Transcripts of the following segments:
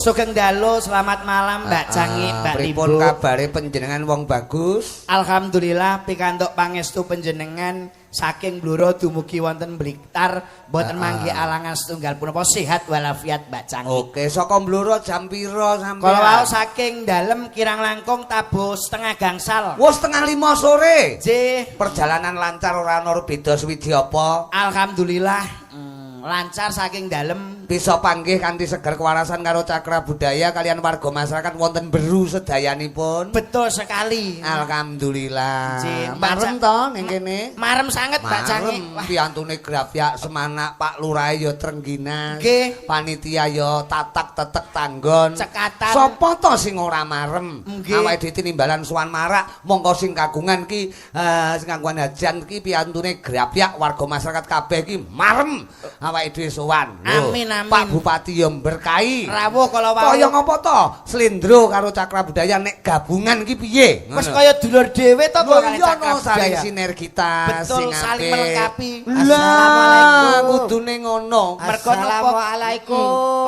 Sugeng dalu, selamat malam Mbak Cangi, Mbak Libu. Pripun kabare panjenengan wong bagus? Alhamdulillah pikantuk pangestu panjenengan saking Bluro dumugi wonten Blitar, boten mangke alangan setunggal punapa sehat walafiat Mbak Cangi. Oke, saka Bluro jam pira sampeyan? Kalau wau saking dalem kirang langkung tabuh setengah gangsal. Wes setengah 5 sore. Nggih. Perjalanan lancar ora ana beda suwidi apa? Alhamdulillah. Lancar saking dalem. Bisa panggih kanthi seger kewarasan karo Cakra Budaya kalian warga masyarakat wonten Beru sedayanipun. Betul sekali. Alhamdulillah. Marem to ning kene? Marem sanget Mbak Cangi. Piyantune Grafyak Semanak, Pak Lurah ya Trengginas. Nggih. Panitia ya tatak tetek tanggon. Cekatan. Sapa to sing ora marem? Nggih. Awake dhewe tinimbalan sowan marak, mongko sing kagungan ki sing kagungan hajan ki piyantune Grafyak warga masyarakat kabeh ki marem. Awake dhewe sowan. Amin amin. Pak Bupati ya berkahi. Rawuh kala wau. Kaya ngapa to? Slendro karo Cakra Budaya nek gabungan ki piye? Wes kaya dulur dhewe to kok kali Cakra saling Budaya. sinergitas, Betul, saling melengkapi. Assalamualaikum. Kudune ngono. Mergo Assalamualaikum.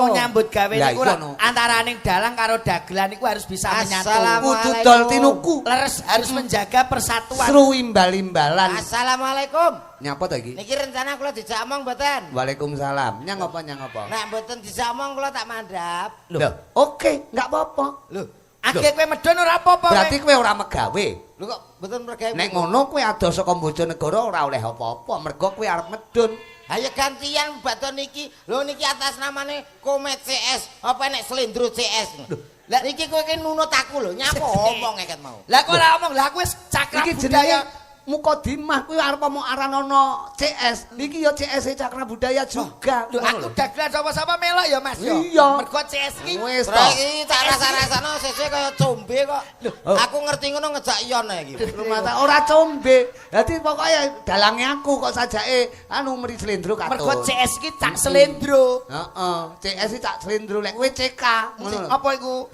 Oh nyambut gawe Lah, niku iya, no. antaraning dalang karo dagelan niku harus bisa menyatu. Kudu dol tinuku. Leres harus menjaga persatuan. Seru imbal-imbalan. Assalamualaikum. Nyapa to iki? Niki rencana kula dijak omong mboten? Waalaikumsalam. Nyang apa? Nek mboten dijak omong kula tak mandhap. Loh, oke, enggak apa-apa. Lho, Akeh kowe medhon ora apa-apa. Berarti kowe ora megawe. lho kok mboten mergawe. Nek ngono kowe ado saka Bojonegoro ora oleh apa-apa, mergo kowe arep medun. Ayo gantian baton niki. Lho niki atas namane Komet CS. Apa nek Slendro CS. Lah niki kowe ki nunut aku lho, nyapa omong eket mau. Lah kok ora omong, lah kowe Cakra Iki Budaya. jenenge Mukodimah kuwi arep mau aran ana CS. Niki ya CS Cakra Budaya juga. Lho aku dagelan sama-sama melok ya Mas yo. Iya. Mergo CS iki Wis to. Terus iki tak rasa-rasane sesuk kaya combe kok. Aku ngerti ngono ngejak iyon iki. Rumata ora combe. Dadi pokoke dalange aku kok sajake anu mri Slendro katut. Mergo CS iki cak Slendro. Heeh, CS iki cak Slendro lek kowe CK ngono lho. Apa iku?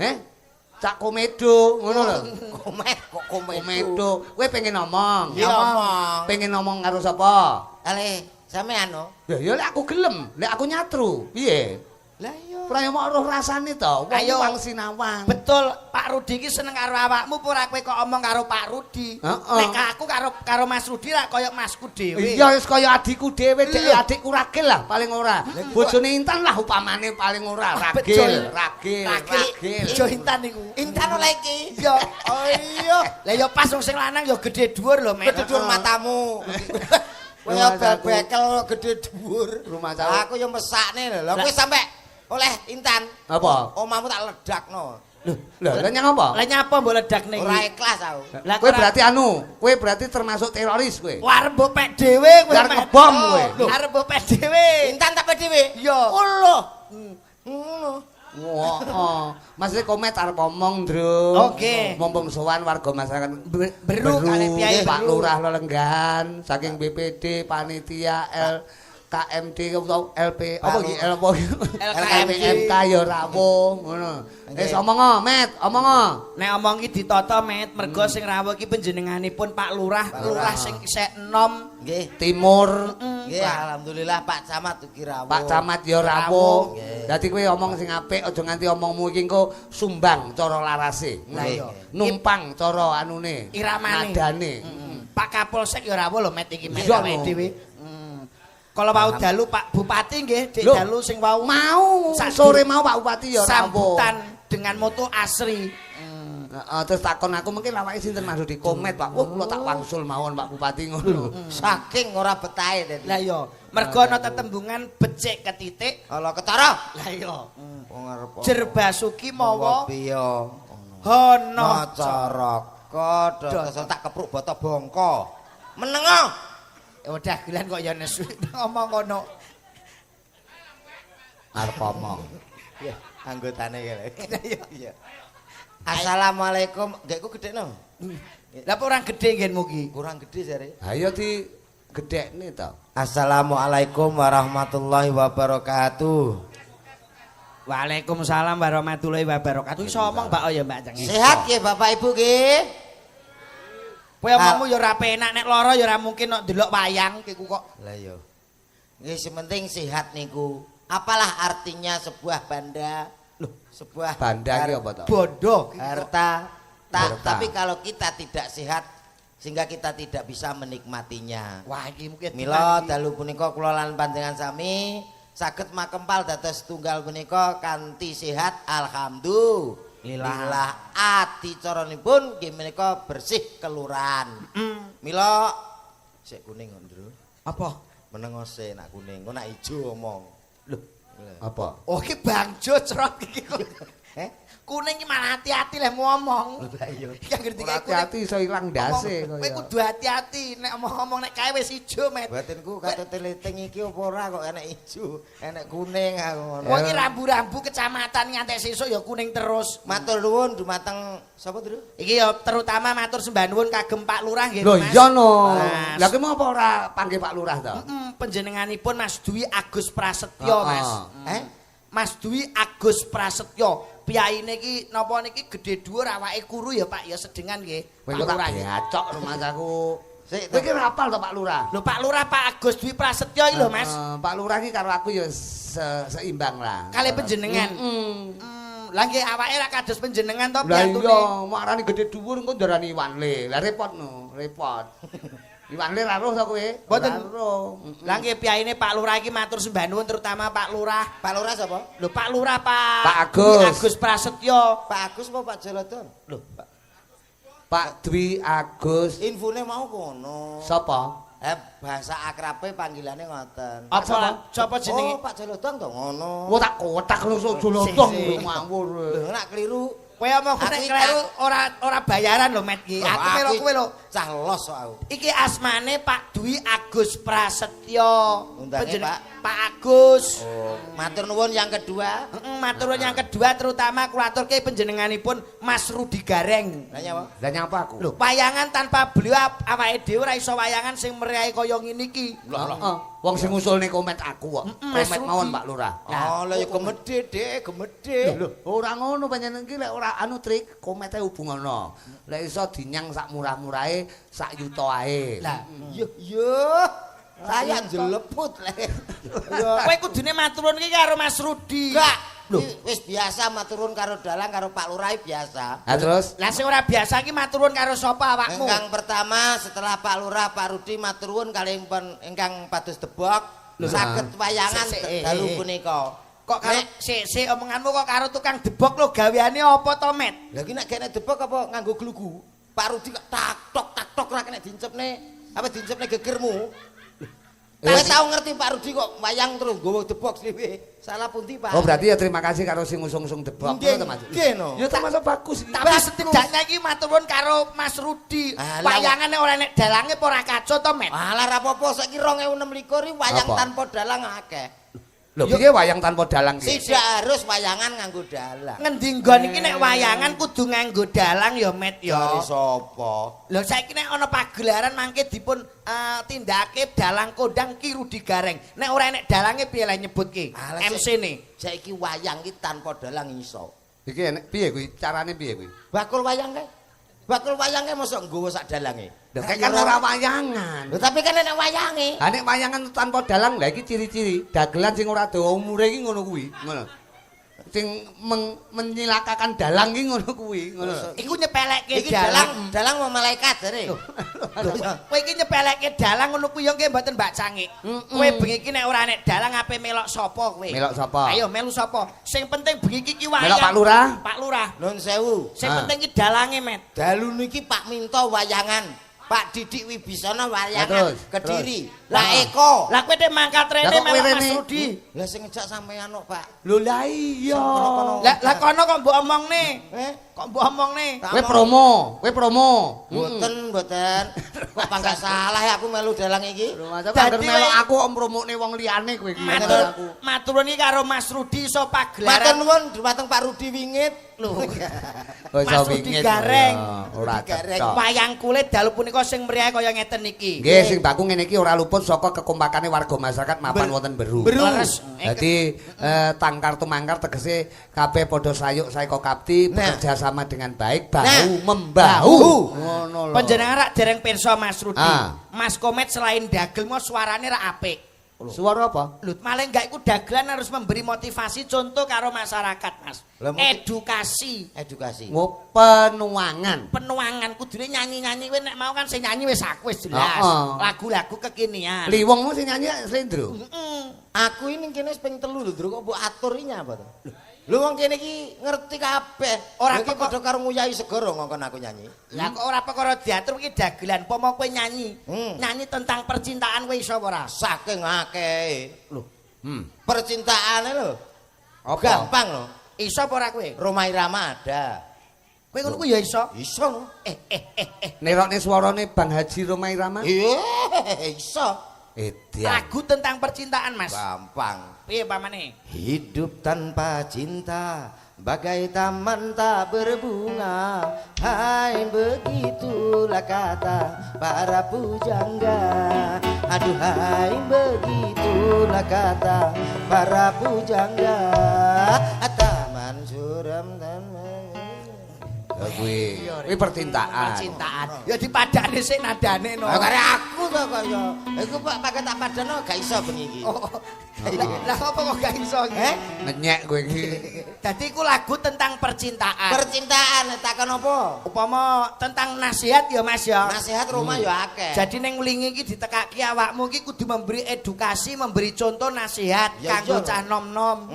Cak Komedo ngono lho. Komet kok Komedo. Kowe pengen ngomong. Iya omong. Pengen ngomong karo sapa? Ale sampean no. Ya lek aku gelem, lek aku nyatru. Piye? Lah iya. Prayama roh rasane to, Ayo. wong sinawang. Betul, Pak Rudi iki seneng karo awakmu apa ora kowe kok omong karo Pak Rudi. Heeh. Nek aku karo Mas Rudi lah koyo masku dhewe. Iya wis kaya adikku dhewe, dek adikku Ragil lah paling ora. Bojone Intan lah upamane paling ora. Ragil. Ijo Intan niku. Intan oleh iki. Iya. Oh iya. Lah ya pas wong sing lanang ya gedhe dhuwur lho, Mek. Gede dhuwur matamu. Kaya bel-bekel gede dhuwur. Rumah cawek. Aku yang mesakne lho. Lah kowe sampe oleh Intan. Apa? Omahmu tak ledakno. Lho, lah nyang apa? Lah nyapa mbok ledakne iki? Ora ikhlas aku. Lah Kowe berarti kowe berarti termasuk teroris kowe. Wah arep mbok pek dhewe kowe. Arep Mek. ngebom kowe. Oh, arep mbok pek dhewe. Intan tak dhewe. Iya. Oh lho. Ngono. Wah, Mas Komet arep ngomong, Ndro. Oke. Mumpung sowan warga masyarakat Beru kali Piai Pak Beru. Lurah Lelenggan saking BPD panitia KMD atau LP apa iki L apa LKMK ya rawuh ngono. Wis omong Met, omong. Nek omong iki ditata Met, mergo sing rawuh iki panjenenganipun Pak Lurah, lurah sing isih enom. Nggih. Timur. Nggih alhamdulillah Pak Camat ugi rawuh. Pak Camat ya rawuh. Nggih. Dadi kowe omong sing apik aja nganti omongmu iki engko sumbang cara larase. Lah iya. Numpang cara anune. Iramane. Nadane. Pak Kapolsek ya rawuh lho Met iki Met Iya, awake no. dhewe. Kalau mau dalu Pak Bupati nggih, Dik Loh, dalu sing wau Mau sore mau Pak Bupati ya rawuh. sambutan dengan moto asri. Heeh, terus takon aku mungkin awake sinten Mas di Komet Pak. Wah, kula tak wangsul mawon Pak Bupati ngono. Saking ora betahe dadi. Lah iya, mergo ana tetembungan becik ketitik. Ala ketara. Lah iya. Wong arep Jer basuki mawa piye? hono. Caraka dosa tak kepruk bata bangka. Menengo. Udah gelan kok ya nesu ngomong ngono. Arep omong. Ya, anggotane kene. Iya. Assalamualaikum. Gekku gedekno. Lah apa orang gedhe nggenmu ki? Kurang gede jare. Ayo di gedekne to. Assalamualaikum warahmatullahi wabarakatuh. Waalaikumsalam warahmatullahi wabarakatuh. Iso omong Mbak ya Mbak Ceng. Sehat nggih Bapak Ibu nggih? Kowe omongmu ya ora penak nek lara ya ora mungkin kok ndelok wayang kiku kok. Lah iya. Nggih sementing sehat niku. Apalah artinya sebuah banda sebuah Banda iki apa to? Bodoh. harta. Harta. Tapi kalau kita tidak sehat sehingga kita tidak bisa menikmatinya. Wah, iki mungkin Mila dalu punika kula lan panjenengan sami saged makempal dados tunggal punika kanthi sehat alhamdulillah. Adicaranipun nggih menika bersih keluran. Mila sik kuning kok, Ndro. apa? Menengose nak kuning, kok nak ijo omong. Loh, Apa? oh iki bangjo cerot iki. Kuning iki malah hati-hati leh ngomong. Lah iya. Iki ngerti Ora hati-hati iso ilang ndase Kowe kaya. kudu hati-hati nek omong-omong nek kae wis ijo, Met. Batinku kata teleting iki apa ora kok enek ijo, enek kuning aku ngono. Wong iki rambu-rambu kecamatan ngantek sesuk ya kuning terus. Matur nuwun dumateng sapa, Tru? Iki ya terutama matur sembah nuwun kagem Pak Lurah nggih, Lho Mas. iya no. Mas. Lah ki mau apa ora panggil Pak Lurah to? Panjenenganipun Mas Dwi Agus Prasetyo, Mas. Mas Dwi Agus Prasetyo. Piyaine iki napa niki gedhe dhuwur awake kuru ya Pak, ya sedengan nggih. Kowe Pak tak Lurah nggih. diacok rumahku. Sik, Kowe ki rapal to Pak Lurah? Lho Pak Lurah Pak Agus Dwi Prasetyo iki lho, Mas. Pak Lurah ki karo aku ya seimbang lah. Kali panjenengan. Lah nggih awake ra kados panjenengan to Lah piantune. iya, marani gedhe dhuwur engko ndarani Iwan Le. Lah repot no, repot. Iwan Le ra roh to kowe? Mboten. Ora roh. Lah nggih piyaine Pak Lurah iki matur sembah nuwun terutama Pak Lurah. Pak Lurah sapa? Lho Pak Lurah Pak Pak Dwi Agus. Agus Prasetyo. Pak Agus apa Pak Jolodon? Lho, Pak Dwi Agus Infone mau kono. sapa? Bahasa akrabe panggilane ngoten. apa sapa jenenge? Oh, Pak Jolodon to ngono. Wah tak kotak lho Jolotong Sik. ngawur. Lho nek kliru. Kowe omong Aku nek iki kleru ora bayaran lho Met iki. Aku melo kowe lho. Cah los kok aku. Iki asmane Pak Dwi Agus Prasetyo. Undange, Pak Agus. Oh, matur nuwun yang kedua. Matur nuwun yang kedua terutama kula aturke panjenenganipun Mas Rudi Gareng. Lah nyapa? Lah nyapa aku? Lho, wayangan tanpa beliau awake dhewe ora iso wayangan sing meriah kaya ngene iki. Heeh. Wong sing ngusulne komet aku kok. Mas Komet Rudi. mawon Pak Lurah. Oh, lah ya gemedhe, Dik, gemedhe. Lho, ora ngono panjenengan iki lek ora anu trik komete hubungono. Lek iso dinyang sak murah-murahe sak yuta ae. Lah, Yo. Saya jeleput le. Yo. kowe kudune maturun iki karo Mas Rudi. Enggak. Wis biasa maturun karo dalang karo Pak Lurah biasa. Lah terus Lah sing ora biasa iki maturun karo sapa awakmu? Ingkang pertama setelah Pak Lurah Pak Rudi maturun kali ingkang pados debok saged wayangan Sik, dalu punika. Kok karo sik omonganmu kok karo tukang debok lho gaweane apa to, Met? Lah iki nek gene debok apa nganggo glugu? Pak Rudi kok tak tok ora kena dincepne apa dincepne gegermu. Kowe tau ngerti Pak Rudi kok wayang terus nggawa debok dhewe. Salah pundi, Pak? Oh berarti ya terima kasih karo sing ngusung-usung debok Nggih, ngono to Mas. nggih, no. Ya termasuk bagus iki. Tapi setidaknya iki maturun karo Mas Rudi. Alah, Wayangane ora nek dalange apa ora kaco to, Met? Alah ra apa-apa saiki 2026 iki wayang Apa? tanpa dalang akeh. Lho piye wayang tanpa dalang iki? Tidak harus wayangan nganggo dalang. Ngendi nggon iki nek wayangan kudu nganggo dalang ya, Met ya. Dari sapa? Lho saiki nek ana pagelaran mangke dipun tindake dalang kondang Ki Rudi Gareng. Nek ora enek dalange piye lah nyebutke? Alah, MC-ne. Saiki wayang iki tanpa dalang iso. Iki enek piye kuwi? Carane piye kuwi? Bakul wayang kae. Bakul wayang kae mosok nggawa sak dalange. Lho kan ora wayangan. Lho tapi kan enek wayange. Ha nek wayangan tanpa dalang lha iki ciri-ciri dagelan sing ora dawa umure iki ngono kuwi, ngono. Sing menyilakakan dalang iki ngono kuwi, ngono. Iku nyepelekke Iki dalang. dalang mau malaikat jare. Kowe iki nyepelekke dalang ngono kuwi ya nggih mboten Mbak Cangik. Kowe bengi iki nek ora enek dalang ape melok sapa kowe? Melok sapa? Ayo melu sapa? Sing penting bengi iki wayang. Melok Pak Lurah? Pak Lurah. Nun sewu. Sing Ah. penting iki dalange, Met. Dalu niki Pak Minto wayangan. Pak Didik Wibisana wayangan terus, Kediri. terus. Lah Eko. Lah kowe dek mangkat rene Lah kok kowe melok Mas rene? Rudi. Lah sing ngejak sampean kok, Pak. Lho la iya. Lah kono kok mbok omongne? Kok mbok omongne? Kowe promo. Mboten. Kok pangkat salah ya aku melu dalang iki. Lho masa Dadi kok melok kowe- aku om promokne wong liyane kowe iki. Maturun iki karo Mas Rudi iso Matur pagelaran. nuwun dumateng Pak Rudi wingit. Lho. Oh, Mas Rudi Gareng. Ora Rudi Gareng. cocok. Wayang kulit dalu punika sing meriah kaya ngeten iki. Nggih, sing baku ngene iki ora luput saka kekompakane warga masyarakat mapan wonten Beru. Leres. Dadi tangkar tumangkar tegese kabeh padha sayuk saeka kapti bekerja sama dengan baik bahu membahu. Ngono lho. Panjenengan rak dereng pirsa Mas Rudi. Ah. Mas Komet selain dagel mau suarane rak apik. Suara apa? Lho, malah enggak iku dagelan harus memberi motivasi contoh karo masyarakat, Mas. Edukasi. Ngo penuangan. Penuangan kudune nyanyi-nyanyi kowe nek mau kan sing nyanyi wis aku wis jelas. Lagu-lagu kekinian. Liwongmu sing nyanyi Slendro. Aku ini kene wis ping 3 lho, Ndro, kok mbok atur iki apa to? Lho wong kene iki ngerti kabeh. Ora iki padha karo nguyai segara ngongkon aku nyanyi. Lah kok ora perkara diatur iki dagelan, pomo kowe nyanyi. Nyanyi tentang percintaan kowe iso apa ora? Saking akeh. Lho. Percintaane lho. Apa? Gampang lho. Iso apa ora kowe? Roma Irama ada. Kowe ngono ku ya iso. Iso lho. Nerokne suarane Bang Haji Roma Irama. Iso. Lagu tentang percintaan, Mas. Gampang. Piye pamane? Hidup tanpa cinta bagai taman tak berbunga. Hai begitulah kata para pujangga. Aduhai begitulah kata para pujangga. Taman suram dan kuwi percintaan. Ya dipadane sik nadane no. Kare aku to kaya. Iku pakai tak padano gak iso bengi iki. Lah apa kok gak iso iki? Ngenyek kowe iki. Dadi iku lagu tentang percintaan. Percintaan takon apa? Upama tentang nasihat ya Mas ya. Nasihat rumah ya akeh. Jadi ning nglingi iki ditekaki awakmu iki kudu memberi edukasi, memberi contoh nasihat kanggo cah nom-nom.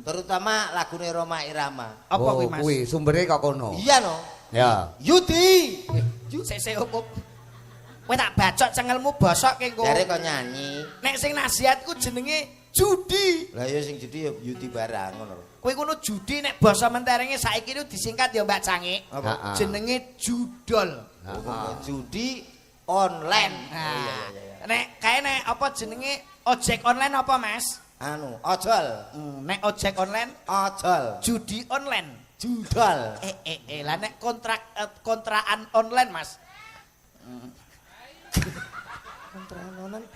Terutama lagune Roma Irama. Apa kuwi Mas? Kuwi sumbere kok kono. Iya no. Ya. Yudi. Sik opo. Kowe tak bacok cengelmu bosok ke engko. Jare kok nyanyi. Nek sing nasihat ku jenenge judi. Lah ya sing judi ya Yudi barang ngono. Kowe ngono judi nek basa menterenge saiki itu disingkat ya Mbak Cangik. Jenenge judol. Judi online. Nek kae nek apa jenenge ojek online apa Mas? Anu, ojol. Nek ojek online, ojol. Judi online. Judol. Lah nek kontrakan online Mas. Kontrakan online.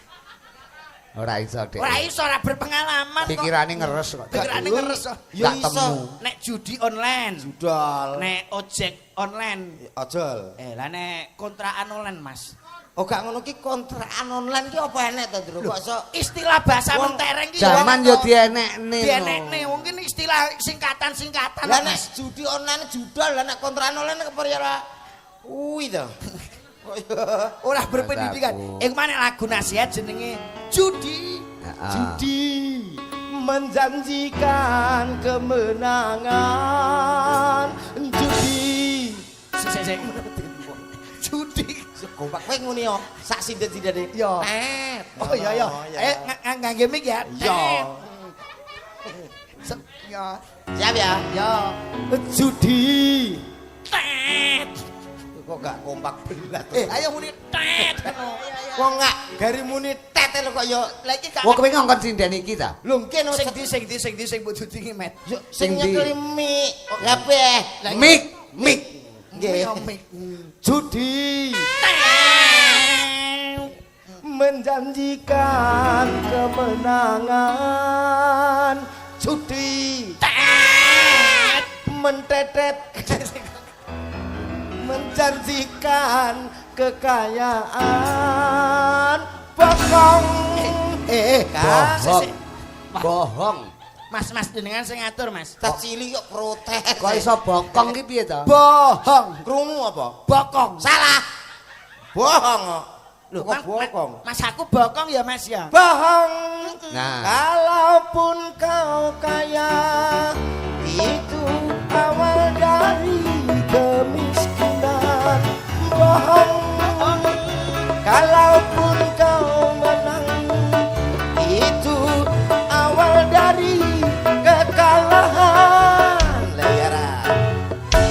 Ora iso, Dek. Ora iso, ora berpengalaman kok. Pikirane ngeres kok. Pikirane ngeres kok. Ya Gak iso. Nek judi online, Judol. nek ojek online, Ojol. lah nek kontrakan online Mas. Oh gak ngono ki kontrakan online ki apa enek to, Ndro? Kok iso Istilah bahasa mentereng ki zaman yo dienekne. dienekne mungkin istilah singkatan-singkatan. lah nek judi online judol, lah nek kontrakan online kepriye ora? Kuwi to. Ora berpendidikan. Iku mana lagu nasihat jenenge judi. Judi menjanjikan kemenangan. Judi. Sik. Judi. Kompak kowe ngene yo. Sak sindet-sindete. Yo. Oh iya. Ngangge mic ya. Yo. Yo. Siap ya? Yo. Judi. Tet. Kok gak kompak belas. Ayo muni tet. Kok gak gari muni tete lho kok yo. Lah iki gak Wong kowe ngongkon sinden iki ta? Lho mungkin sing mbok judi met. sing nyekeli mik. Kabeh. Mik. Nggih. Judi menjanjikan kemenangan. Judi mentetet menjanjikan kekayaan. Bokong. Bohong. Mas jenengan sing ngatur Mas. Tak cilik kok protes. Kok iso bokong ki piye ta? Bohong. Krungu apa? Bokong. Salah. Bohong kok. Loh, kok bokong? Mas aku bokong ya Mas ya. Bohong. Nah. Kalaupun kau kaya, itu awal dari kemiskinan. Bohong. Kalaupun kau menang, itu awal dari kekalahan. Layara.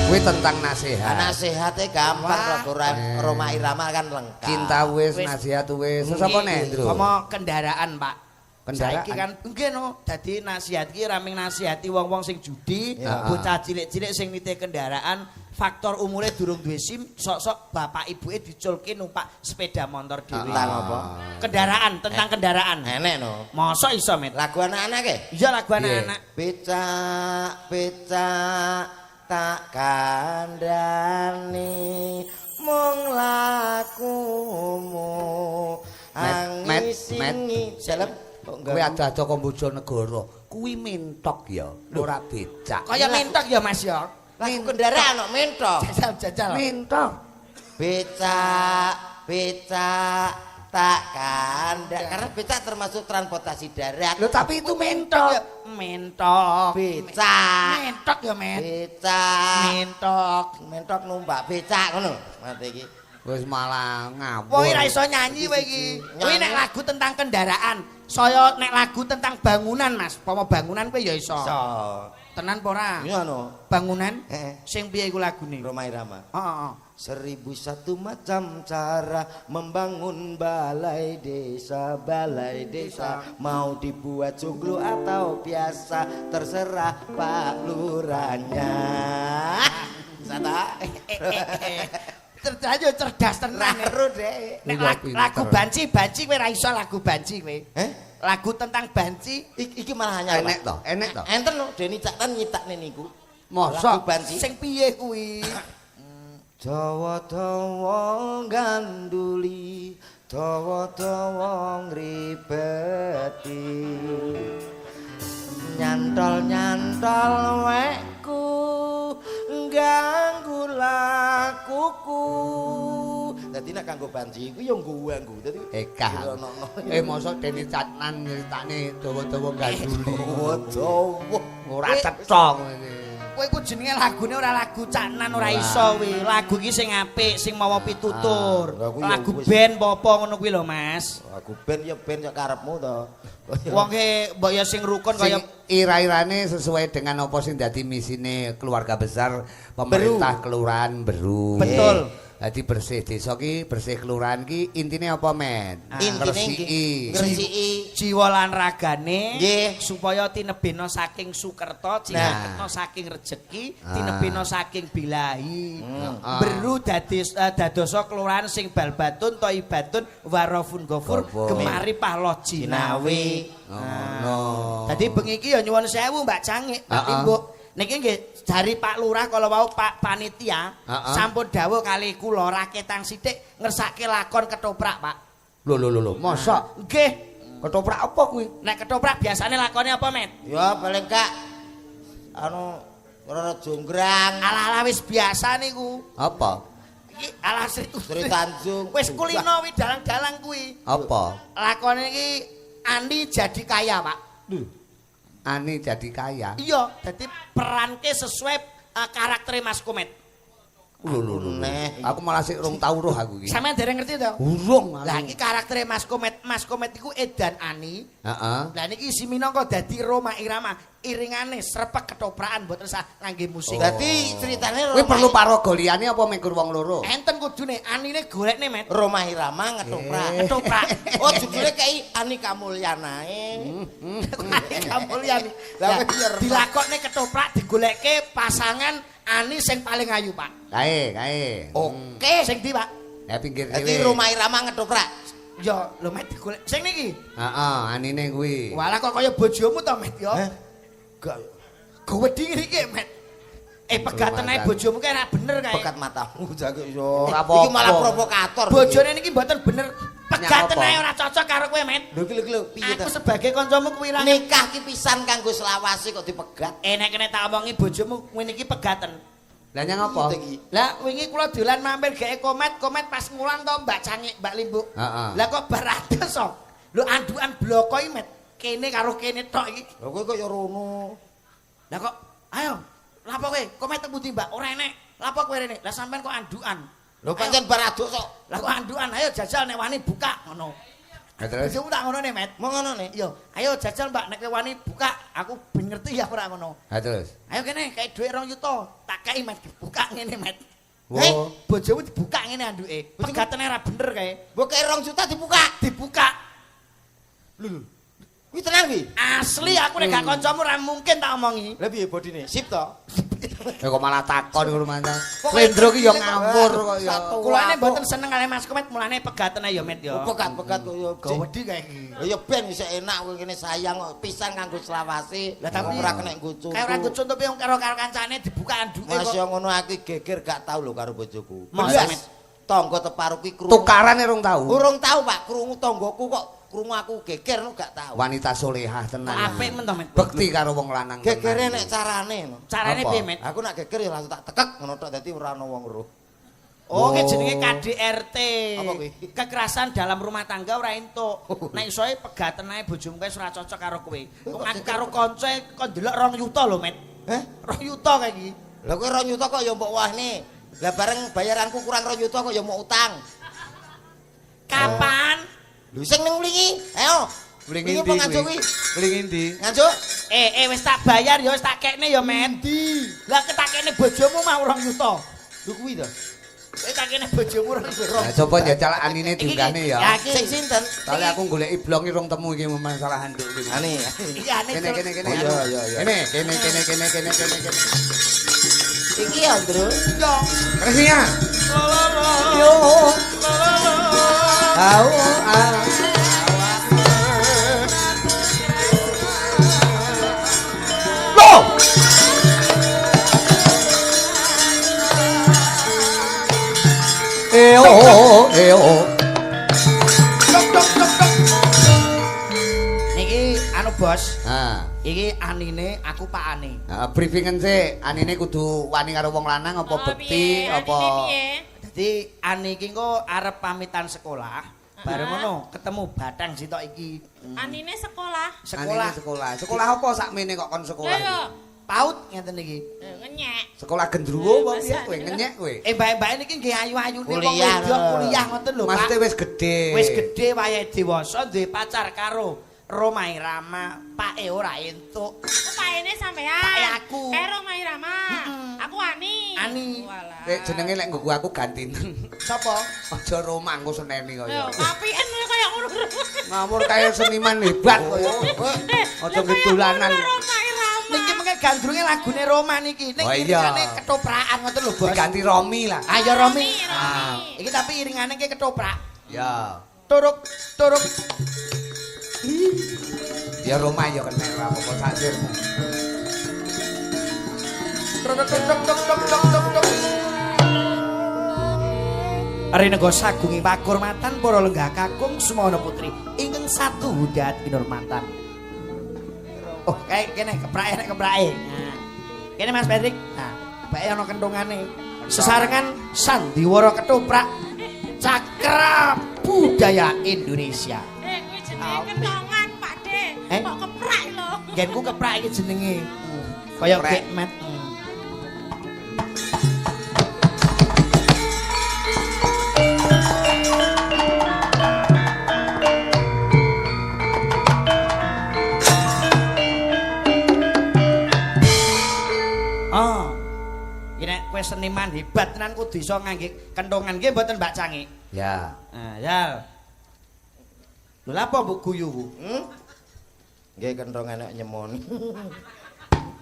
Kuwi tentang nasihat. Nasihatnya gampang kok Roma Irama kan lengkap. Cinta wis, nasihat wis. Sapa nek, Ndro? Sama kendaraan, Pak. Kendaraan. Saiki kan nggih no, dadi nasihat ki raming nasihati wong-wong sing judi, bocah cilik-cilik sing nitih kendaraan, faktor umure durung duwe SIM, sok-sok bapak ibuke diculke numpak sepeda motor dhewe. Tentang apa? Kendaraan, tentang kendaraan. Enek no. Mosok iso, Met? Lagu anak-anak ke? Iya lagu anak-anak. Becak tak kandhani mung lakumu. Met, singi dalem kowe ada-ada Bojonegoro kuwi mentok ya ora becak Kaya mentok ya Mas ya. lagu kendaraan kok mentok Jajal. mentok becak tak kandak karena becak termasuk transportasi darat lho tapi itu mentok ya. Mentok. becak Mentok ya, Met. becak Mentok. numpak becak ngono mate iki wis malah ngawur Kowe ora iso nyanyi kowe iki. Kowe nek lagu tentang kendaraan, saya nek lagu tentang bangunan, Mas. Pama bangunan kowe ya iso. iso Tenan apa ora? iya no Bangunan heeh sing piye iku lagune? Roma Irama Heeh. 1001 macam cara membangun balai desa mau dibuat joglo atau biasa terserah Pak Lurahnya. Sata. Cerdas tenan. Seru deh. Nek lagu banci kowe ora iso lagu banci kowe. Lagu tentang banci Iki malah hanya enek to enten lho Deni Caknan nyitakne niku. mosok Lagu banci. sing piye kuwi? Dawa-dawa ganduli, dawa-dawa ngribeti. Nyantol-nyantol wekku ganggu lakuku. Dadi nek kanggo banci iku ya ganggu. Dadi Eka. Mosok Deni Caknan nyritane dawa-dawa ganduli. dawa. Ora cetha ngene. Kowe iku jenenge lagune ora lagu Caknan ora iso kuwi. Lagu iki sing apik, sing mawa pitutur. Lagu band apa ngono kuwi lho, Mas. Lagu band ya karepmu to. Wong e mbok ya sing rukun kaya Ira-irane sesuai dengan apa sing dadi misine keluarga besar pemerintah kelurahan Beru. Betul. Dadi bersih desa ki, bersih kelurahan ki intine apa, Men? Intine ngresiki jiwa lan ragane nggih supaya tinebena saking sukerta, tinebena saking rejeki, tinebena saking bilahi. Beru dadosa kelurahan sing balbatun thaibatun warafun ghafur gemari pahlo jinawi. Ngono. Dadi bengi iki ya nyuwun sewu Mbak Cangik, Pak Limbuk. Niki nggih jari Pak Lurah kala wau Pak Panitia sampun dawuh kali kula raketan sithik ngersake lakon ketoprak, Pak. Lho, mosok Nggih. ketoprak apa kuwi? Nek ketoprak biasane lakone apa, Met? ya paling gak anu ora jonggrang Ala-ala wis biasa niku. Apa? Iki ala Sri Tanjung wis kulino wi dalang-dalang kuwi. Apa? Lakone iki Ani jadi kaya, Pak. Ani jadi kaya. Iya, dadi peranke sesuai karakter Mas Komet. Lho. Aku malah sik rung tau roh aku iki. Sampeyan dereng ngerti to? Urung. Lah iki karakter Mas Komet. Mas Komet iku edan Ani. Heeh. Lah niki isi minangka dadi Roma Irama, iringane srepek ketoprakan mboten sah ngangge musik. dadi ceritane Kuwi perlu paraga liyane apa mengkur wong loro? Enten kudune Anine golekne, Met. Roma Irama ngetoprak Ketoprak. oh judule kei Ani Kamulyanae Ani Kamulyani. Lah, Lah dilakokne ketoprak digolekke pasangan Ani sing paling ayu, Pak. Kae. oke Sing ndi, Pak? Ya pinggir dadi dhewe. Roma Irama ngetoprak Ya, lho Met digolek. Sing niki. Heeh, anine kuwi. Walah kok kaya bojomu to, Met ya. gak Gowedi iki, Met. Pegaten ae bojomu kae ora bener kae. pekat matamu jago yo Ora iki malah apa-apa. provokator Bojone niki mboten bener. Pegaten Nyapa? ae ora cocok karo kowe, Met. lho iki lho piye Aku to sebagai kancamu kuwi ra nikah ki pisan kanggo selawase kok dipegat nek kene tak omongi bojomu kuwi niki pegaten. Lah nyang apa? Lah wingi kula dolan mampir gawe komet pas ngulang to Mbak Cangik, Mbak Limbuk. Heeh. Lah kok barates to. Lho andukan bloko iki, Met. Kene karo kene tok iki. lho kowe kok ya rono Lah kok ayo, lapo kowe? Komet teng pundi, Mbak? Ora enek. Lapo kowe rene? Lah sampean kok andukan. lho pancen bar aduk sok Lah kok andukan? Ayo jajal nek wani buka ngono. Terus Bojomu tak ngono ne, Met. mau ngono nih Iya, ayo jajal Mbak nek kowe wani buka. Aku ben ngerti ya ora ngono. ha terus. Ayo kene kayak dhuwit 2 juta. Tak kei Met dibuka ngene, Met. Wo. Bojomu dibuka ngene anduke. Pegatene ora bener kae. mbok kei 2 juta dibuka Dibuka. lho kuwi tenan kuwi Asli aku nek gak kancamu ora mungkin tak omongi. lha piye bodine sip to Ya kok malah takon ngono mantan. Slendro ki ya ngawur kok ya. Kulane mboten seneng kali Mas Komet mulane pegatene ya Met ya. pegat-pegat kok ya Gawedi kae iki. ya ben isih enak kowe kene sayang kok pisan kanggo selawase Lah tapi ora kena nggo kayak ora contoh piye karo kancane dibuka anduke Mas kok. yo ngono aku geger gak tau lho karo bojoku. Masa, Belas. Tangga teparuki krungu. Tukarane rung tau. Urung tau Pak, krungu tanggoku kok krungu aku geger no gak tahu. Wanita solehah tenan. Apik men to, Met. Bekti karo wong lanang. Gegere nek carane no. Carane Apa? piye, Met? Aku nak geger ya langsung tak tekek ngono tok dadi ora ana wong weruh. Oh, ki jenenge KDRT. Apa kuwi? Kekerasan dalam rumah tangga ora entuk. Nek isoe pegaten ae bojomu wis ora cocok karo kowe. Wong aku karo kanca kok ndelok 2 yuta lho, Met. 2 yuta kae iki. Lah kowe 2 yuta kok ya mbok wahne. Lah bareng bayaranku kurang 2 yuta kok ya mau utang. Kapan? Lho sing ning mlingi. Ayo. Mlingi apa nganjuk kuwi? Mlingi ndi? Nganjuk? Wis tak bayar ya wis tak kekne ya, Met. Lah ketakene bojomu mau 2 yuta. Lho kuwi to. Wis tak kene bojomu 2 yuta. Ya coba njajal anine diunggahne ya. Ya iki Sing sinten? Kali aku goleki blong irung temu iki masalah handuk iki. Ani. iki ane. Kene. Oh, iya. Kene. Iki ya, Ndro. Yo. Kresnya. Yo. Au. Loh. Niki anu Bos. Nah, Iki anine aku pakane. briefingan sih, anine kudu wani karo wong lanang apa bekti apa Dadi Ani iki engko arep pamitan sekolah. Bareng ngono ketemu Batang sitok iki. Anine sekolah. Sekolah. Anine sekolah. Sekolah apa sakmene kok kon sekolah? Lho, PAUD ngeten iki. ngenyek. Sekolah gendruwo apa piye kowe ngenyek kowe? Mbak-mbak niki nggih ayu-ayune wong Kuliah, wedok lho. kuliah ngoten lho, Pak. Maksudnya wis gedhe. Wis gedhe wayahe dewasa duwe pacar karo Romai Rama, pake ora entuk. Paene sampean. Pake aku. Romai Rama. Aku Ani. Ani. Walah. Jenenge lek nggo aku gantinen. Sapa? Aja Roma engko seneni Lho, kaya. kapien kaya ngono. Ngawur kaya seniman hebat kaya. Aja gedolanan. Romai Rama. Niki mengke gandrunge lagune Roma niki. Ning Oh, iya. iringane ketoprakan ngoten lho, Bos. Diganti Romi lah. Ayo Romi. Romi. Iki tapi iringane ki ketoprak. Ya. Turuk. Ya Roma ya kena ora apa-apa sakirmu. Arenego sagungi pakurmatan para lenggah kakung Sumana Putri ingkang satu hudat kinurmatan. Oh, kayak kene keprake nek keprake. Nah. Kene Mas Patrick. Nah, bae ana kentungane. Sesarengan sandiwara ketoprak Cakra Budaya Indonesia. Kuwi jenenge kentongan, Pak De. Kok keprak lho. Genku keprak iki jenenge. Kaya Keprek. gekmet. Oh. Iki nek kowe seniman hebat tenan kudu iso ngangge kentongan nggih mboten Mbak Cangi. Ya. Nah, Yal. Lho lha apa mbok guyu ku? Nggih kentongan nek nyemoni.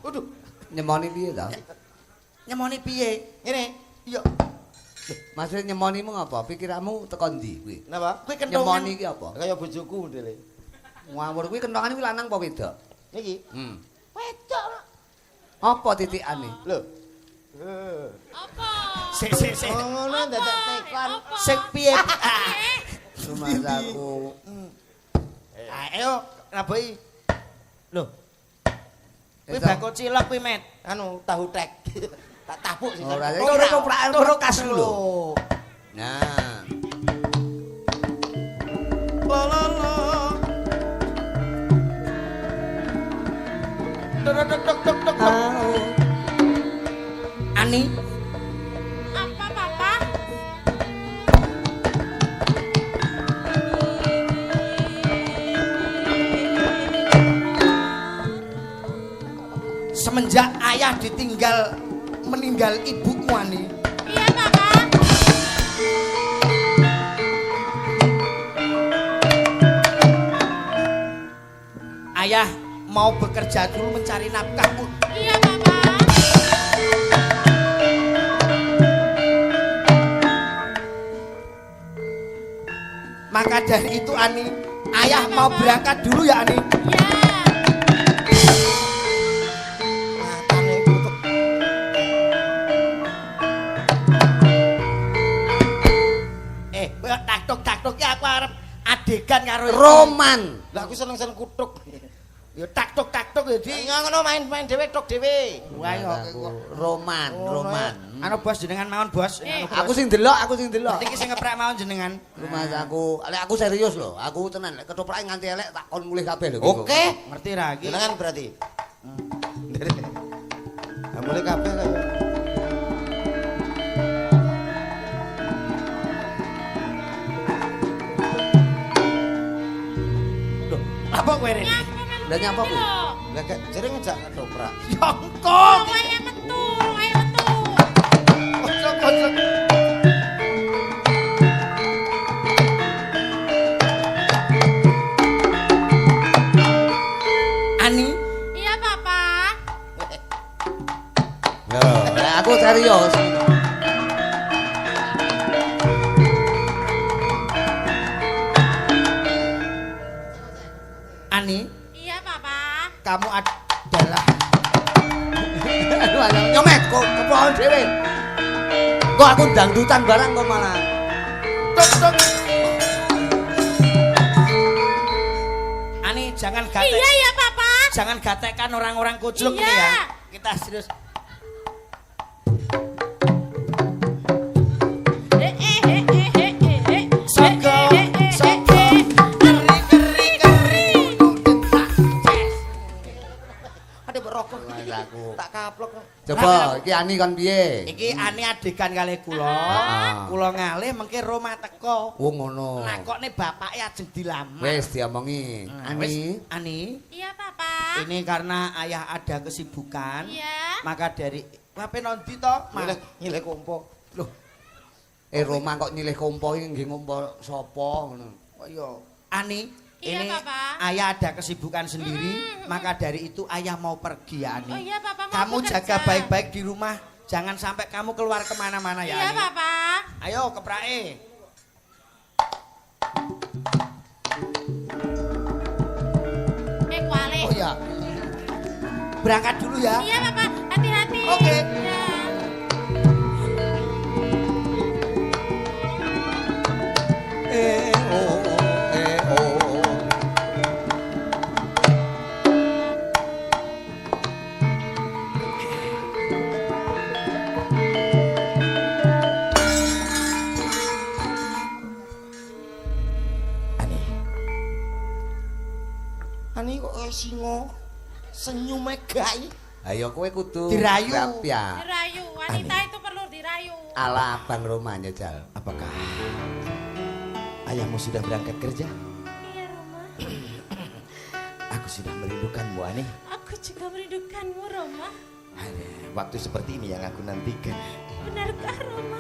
Waduh, Nyemoni piye ta? nyemoni piye? Ngene. Iya. Maksud nyemonimu ngapa? Pikiranmu teko ndi kuwi? Napa? Kuwi kentongan. Nyemoni iki apa? Kaya bojoku ndele. Ngawur kuwi kentongan kuwi lanang apa wedok? Niki. Wedok. Apa titikane? Lho. Apa? Sik. Oh, ngono dadak tekan. Sik piye? Rumasaku. Ayo, rabai. Loh. Kuwi Itu. bako cilok kuwi, Met. Anu tahu tek. Tak tapuk sih. Ora, iki Ora, ketoprakan turuk kas kas lho. lho. Nah. Tok. Ani, Apa, Papa? semenjak ayah meninggal ibumu Ani. Iya, Papa. Ayah mau bekerja dulu mencari nafkah. Iya, Papa. Maka dari itu Ani, ayah mau berangkat dulu ya Ani. Iya. Matane tutup. Tak tok ya aku arep adegan karo Roman. Lah aku seneng-seneng kutuk. Ya taktok ya di. Ngono main-main dhewe tok dhewe. Wah yo Roman. Anu bos jenengan mawon bos. Aku sing delok. Iki sing ngeprak mawon jenengan. Rumah aku serius lho. Aku tenan lek ketoprake nganti elek tak kon mulih kabeh lho. Oke. Ngerti ra iki? Jenengan berarti. Nah, mulai kabeh kaya. Apa kowe rene? Lah nyapa ku? Lah gak jere ngejak ketoprak. Jongkok. Waya metu, waya metu. Kocok. Ani, Iya, Papa. Lah aku serius. Ani, Iya, Papa. kamu adalah Nyomet kok kepohon dhewe. Kok aku dangdutan barang kok malah. tok. Ani, jangan gatek. Iya, ya, Papa. Jangan gatekkan orang-orang kujluk Iya. ini ya. Kita serius. Soko. Ada berokok. Aku. Tak kaplok. Coba iki Ani kon piye? Iki Ani adegan kalih kula. Kula ngalih mengke Roma teko. Oh ngono. Nakokne bapake ajeng dilamar. Wis diomongi. Wis, Ani. Ani, Iya, Papa. ini karena ayah ada kesibukan, Iya. maka dari wape nondi to? Nyileh kompo. Loh, Roma kok nyilih kompo iki nggih kompo sapa ngono. kok yo Ani, Iya, ini Papa. ayah ada kesibukan sendiri, maka dari itu ayah mau pergi ya Ani. Oh iya, Papa, mau Kamu bekerja. jaga baik-baik di rumah, jangan sampai kamu keluar kemana-mana ya Iya, Ani. Papa. Ayo keprake. Kuali. Oh ya, berangkat dulu ya. Iya, Papa. Hati-hati. Oke. Iya. Oh. Ani kok kaya singa. Senyume gae. Ayo kowe kudu Dirayu. ya. Dirayu. Wanita itu perlu dirayu. Ala Bang Roma nyejal. Apakah ayahmu sudah berangkat kerja? Iya, Roma. Aku sudah merindukanmu, Ani. Aku juga merindukanmu, Roma. Waktu seperti ini yang aku nantikan. Benarkah, Roma?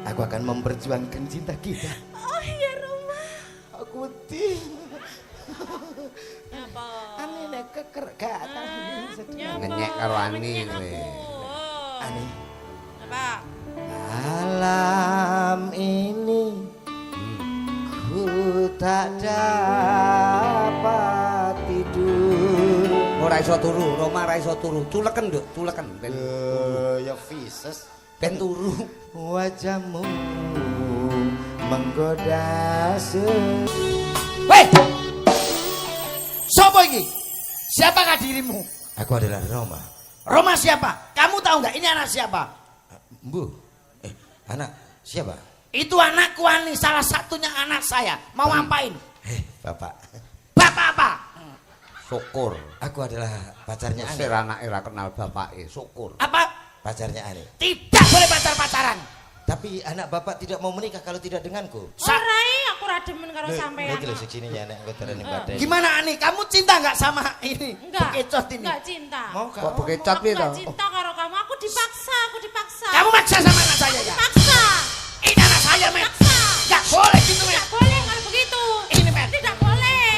Aku akan memperjuangkan cinta kita. Oh iya, Roma. Aku wedi. Apa? Ani nek keker gak tahu sedih. Ngenyek karo Ani kowe. Ani, Apa? malam ini ku tak dapat tidur. Ora iso turu, Roma ora iso turu. Culeken, Nduk, culeken ben. Ya Vises, Ben turu. wajahmu menggoda Weh! Sopo iki? Siapakah dirimu? Aku adalah Roma. Roma siapa? Kamu tahu nggak ini anak siapa? Bu, anak siapa? Itu anakku Ani, salah satunya anak saya. Mau ngapain? Bapak. Bapak apa? Syukur. Aku adalah pacarnya Ani. Sir anake ora kenal bapake, syukur. Apa? Pacarnya Ani. Tidak boleh pacar-pacaran. Tapi anak bapak tidak mau menikah kalau tidak denganku. Rai, aku rademen karo sampean. Iki lho sini ya nek kotoran badai. Gimana Ani? Kamu cinta nggak sama ini? Enggak. Bekecot ini. Enggak cinta. Mau Kok kau? bekecot Aku piye to? enggak cinta karo kamu. Aku dipaksa. Kamu maksa sama anak saya ya? Paksa. Ini anak saya, men. Paksa. Nggak boleh gitu, men. Tidak boleh kalau begitu. Ini, men. Tidak boleh.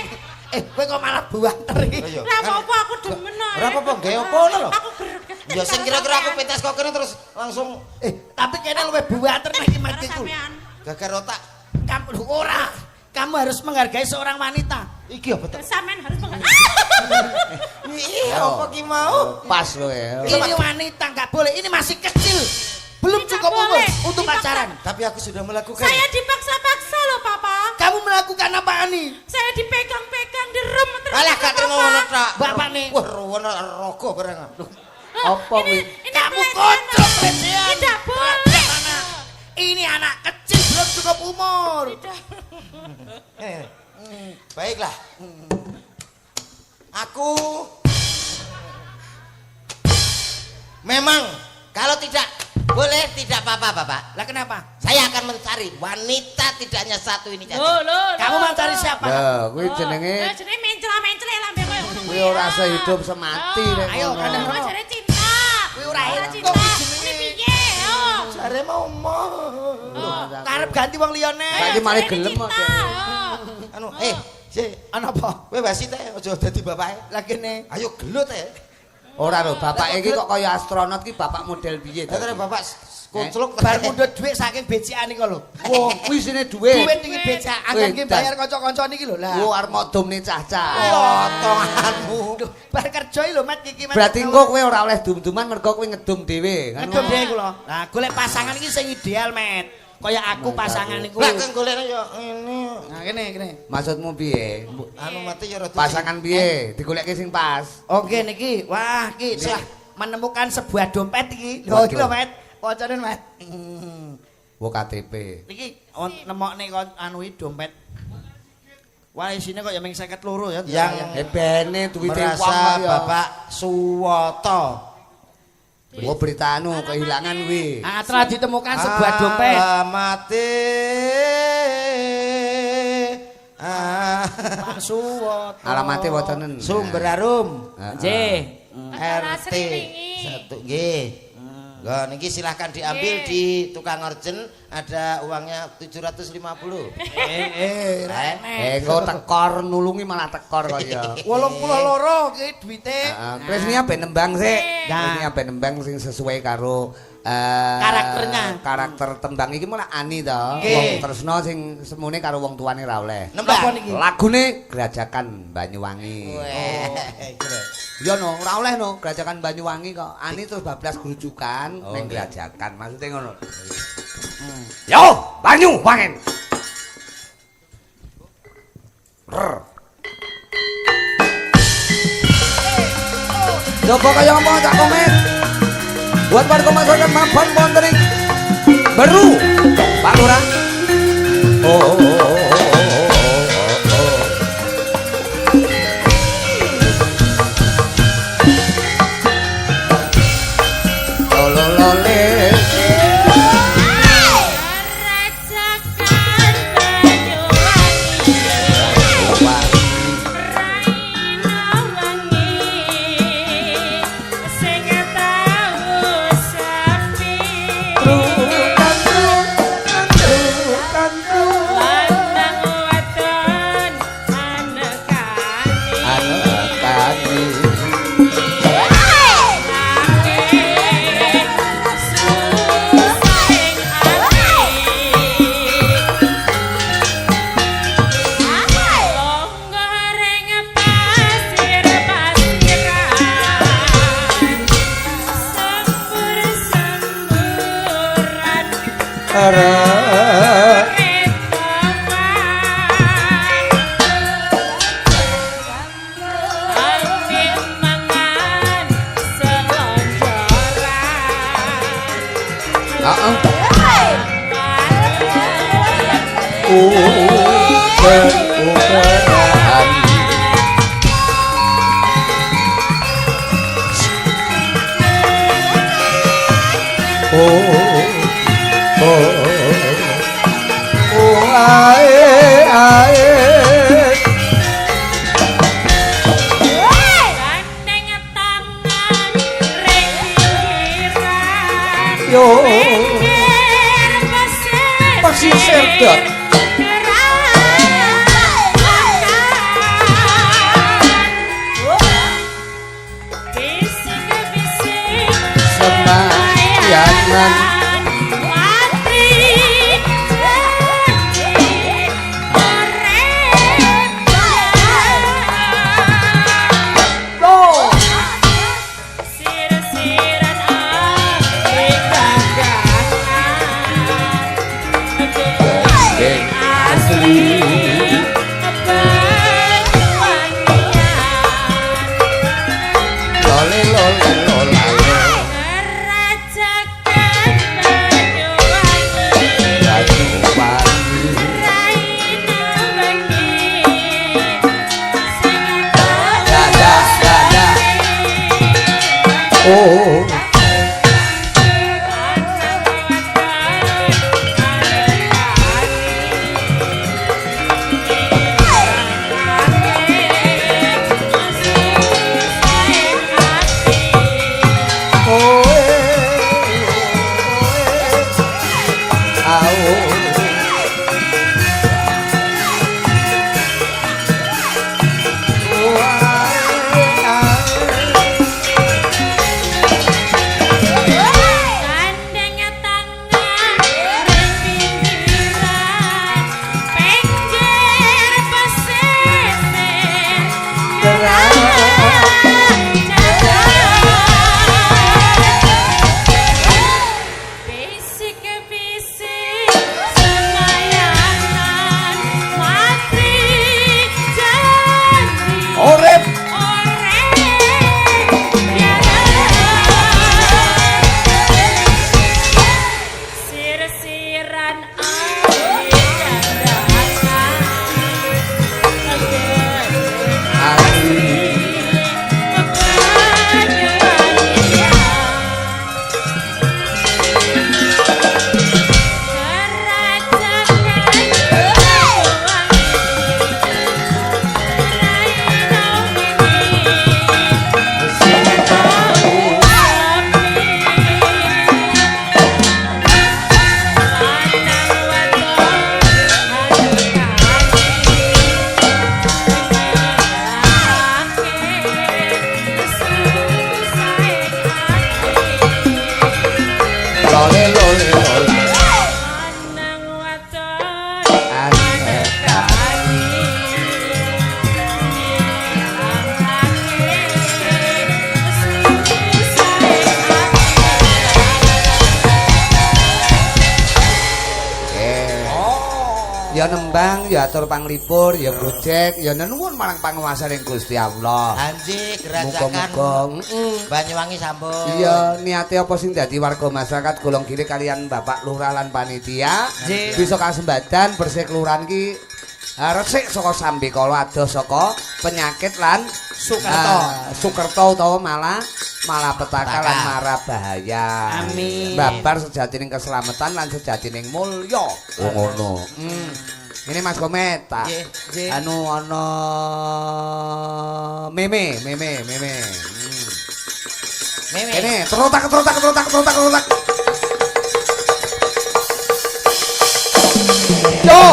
Kowe kok malah buanter iki. Ayo. Lah apa aku demen ae. Ora apa-apa, gawe apa lho. Aku greget. Ya sing kira-kira aku pentas kok kene terus langsung Tapi kayaknya luwih buanter nek iki karo matiku. sampean. gagar otak. Kamu ora. Kamu harus menghargai seorang wanita. Iki apa to? Sampean harus Iya, apa ki mau? Pas lho ya. Ini wanita nggak boleh. Ini masih kecil. Belum Tidak cukup umur boleh. untuk Dipaksa. pacaran. Tapi aku sudah melakukan. Saya dipaksa-paksa loh, Papa. Kamu Kamu melakukan apa nih? Saya dipegang-pegang direm terus. Alah gak terima ngono tok. Bapak nih. Wah, ruwono rogo bareng. Apa kuwi? Kamu kocok pelecehan. Tidak boleh. Ini anak kecil belum cukup umur. Baiklah. Aku memang kalau tidak boleh tidak apa-apa Bapak. Lah kenapa? Saya akan mencari wanita tidak hanya satu ini saja. Kamu mau cari siapa? Lah kuwi jenenge Jenenge mencela-mencela lambe koyo ngono kuwi ora sehidup semati nek Ayo, ngono. kandang rono. Jare cinta. Kuwi ora cinta. Ini piye? Oh. Jare mau Karep ganti wong liyane. Saiki malah gelem kok. anu Ana apa? kowe wasit ae aja dadi bapake. Lah kene. Ayo gelut ae. Ora lho, bapak iki kok kaya astronot ki bapak model piye to? Dadi bapak kucluk Bar mundhut dhuwit saking becikan iki lho. Wah, kuwi isine dhuwit. Dhuwit iki becak, anggen ki bayar kanca-kancane iki lho. Lah. Wo arep modumne cah-cah. potonganmu. Duh, bar kerja iki lho Mat iki Mat. Berarti engko kowe ora oleh dum-duman mergo kowe ngedum dhewe. ngedum dhewe kula. Lah golek pasangan iki sing ideal, Met. Kaya aku pasangan iku. Lah kan golekne ya ngene. Nah, kene. Maksudmu piye? Anu mati ya rada Pasangan piye? Digoleki sing pas. Oke niki. Wah, iki telah menemukan sebuah dompet iki. Lho iki lho, Met. Wacane, Met. Wo KTP. Iki nemokne kon anu iki dompet. Wah, isine kok ya mung 52 ya. Yang Bene duwite wong merasa ya. Bapak Suwoto. Wo berita anu kehilangan kuwi. Ah, telah ditemukan sebuah dompet. Mati. Pak Suwoto. Alamate wonten. Sumber Arum. Nggih. RT 1 nggih. Lah niki silahkan diambil di tukang orjen ada uangnya 750. Engko tekor nulungi malah tekor kok ya. 82 ki duwite. Wis niya ben nembang sik. Wis niya ben nembang sing sesuai karo Karakternya. Karakter tembang iki malah ani to. Nggih. Wong tresno sing semune karo wong tuane ra oleh. Nembang niki. Lagune Grajakan Banyuwangi. Ya no, ora oleh no, Grajakan Banyuwangi kok. Ani terus bablas grujukan ning Grajakan. Maksude ngono. Yo, Banyuwangi. Coba kaya ngomong Cak Komit. Buat warga masyarakat mapan wonten ing Beru, Pak Lurah. Ya nembang, ya atur panglipur, ya gojek, ya nuwun marang panguwasaning Gusti Allah. Anji gerajakan Banyuwangi Sambung. Iya, niate apa sing dadi warga masyarakat golong gile kalian Bapak Lurah lan panitia bisa kasembadan bersih kelurahan ki resik saka sambekala adoh saka penyakit lan sukerta utawa malapetaka lan mara bahaya. Amin. Babar sejatining keselamatan lan sejatining mulya. Oh ngono. Ini Mas Komet tak anu ana meme. Ini terotak. Yo.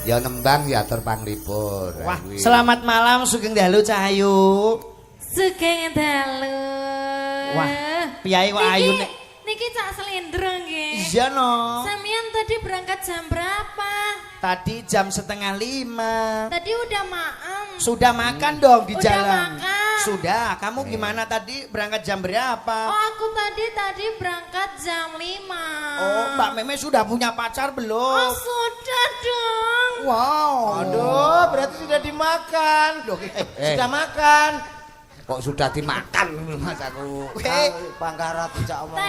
Ya nembang ya atur panglipur. Wah, selamat malam Sugeng Dalu Cahayu. Sugeng Dalu. Wah, piye kok ayu nek niki Cak Slendro nggih. Iya no. Sampeyan tadi berangkat jam berapa? Tadi jam 4:30. Tadi udah makan. Sudah makan dong di Udah jalan. makan. Sudah. Kamu gimana tadi berangkat jam berapa? Oh, aku tadi berangkat jam 5. Oh, Mbak Meme sudah punya pacar belum? Oh, sudah dong. Wow. Aduh, berarti sudah dimakan. Loh, sudah makan. Kok sudah dimakan Mas aku. Pangkarat tidak omong.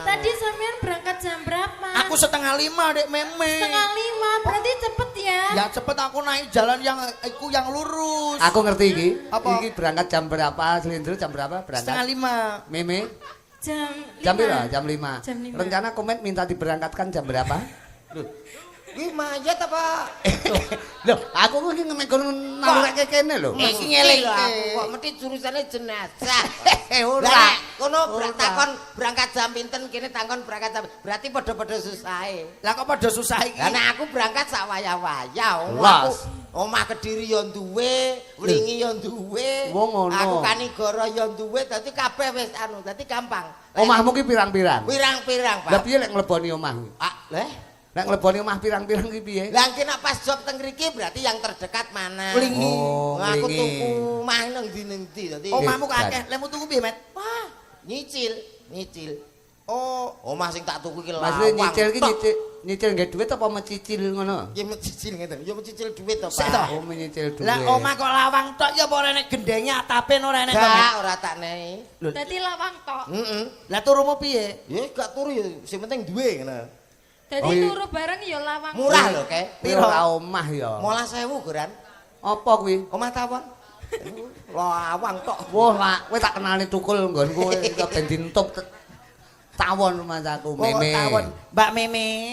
Tadi sampean berangkat jam berapa? Aku 4:30 Dek Meme. 4:30, berarti cepet ya? Ya cepet aku naik jalan yang lurus. Aku ngerti iki. Apa? Iki berangkat jam berapa? Selindro jam berapa berangkat? 4:30. Meme Jam 5. pira? Jam 5. Jam 5. Rencana Komet minta diberangkatkan jam berapa? Iki mayat apa? Loh, aku iki ngemekon nalurake kene lho. Iki ngelingke aku kok mesti jurusane jenazah. Ora. Lah, kono ngono takon berangkat jam pinten kene takon berangkat jam. Berarti padha-padha susahe. Lah kok padha susah iki? Lah nek aku berangkat sak wayah-wayah. Omah Kediri yo duwe, Wlingi yo duwe. Aku Kanigoro yo duwe, dadi kabeh wis anu, dadi gampang. Omahmu ki pirang-pirang? Pirang-pirang, Pak. Lah piye lek ngleboni omahmu? Lek ngleboni omah pirang-pirang ki piye? Lah engke nek pas job teng mriki berarti yang terdekat mana? Wlingi. Aku tuku omah nang ndi-ndi dadi. Omahmu akeh, lemu tuku piye, Met? Wah, nyicil. Oh, omah sing tak tuku iki lawang. Maksudnya nyicil ki nyicil nggih dhuwit apa mencicil ngono? Ya mencicil ngeten. Ya mencicil dhuwit to, Pak. Oh, mencicil dhuwit. Lah omah kok lawang tok ya apa ora enek gendenge atape ora enek to, Met? Gak, ora tak nehi. Dadi lawang tok. Heeh. Lah turumu piye? Ya gak turu ya, sing penting duwe ngono. Dadi turu bareng ya lawang. Murah lho, Kek. Piro omah ya? 15.000 Goran. Apa kuwi? Omah tawon. Lawang tok. Wah, lah kowe tak kenali tukul nggonku kok ben dintup tawon rumah aku, Meme. Tawon. Mbak Meme.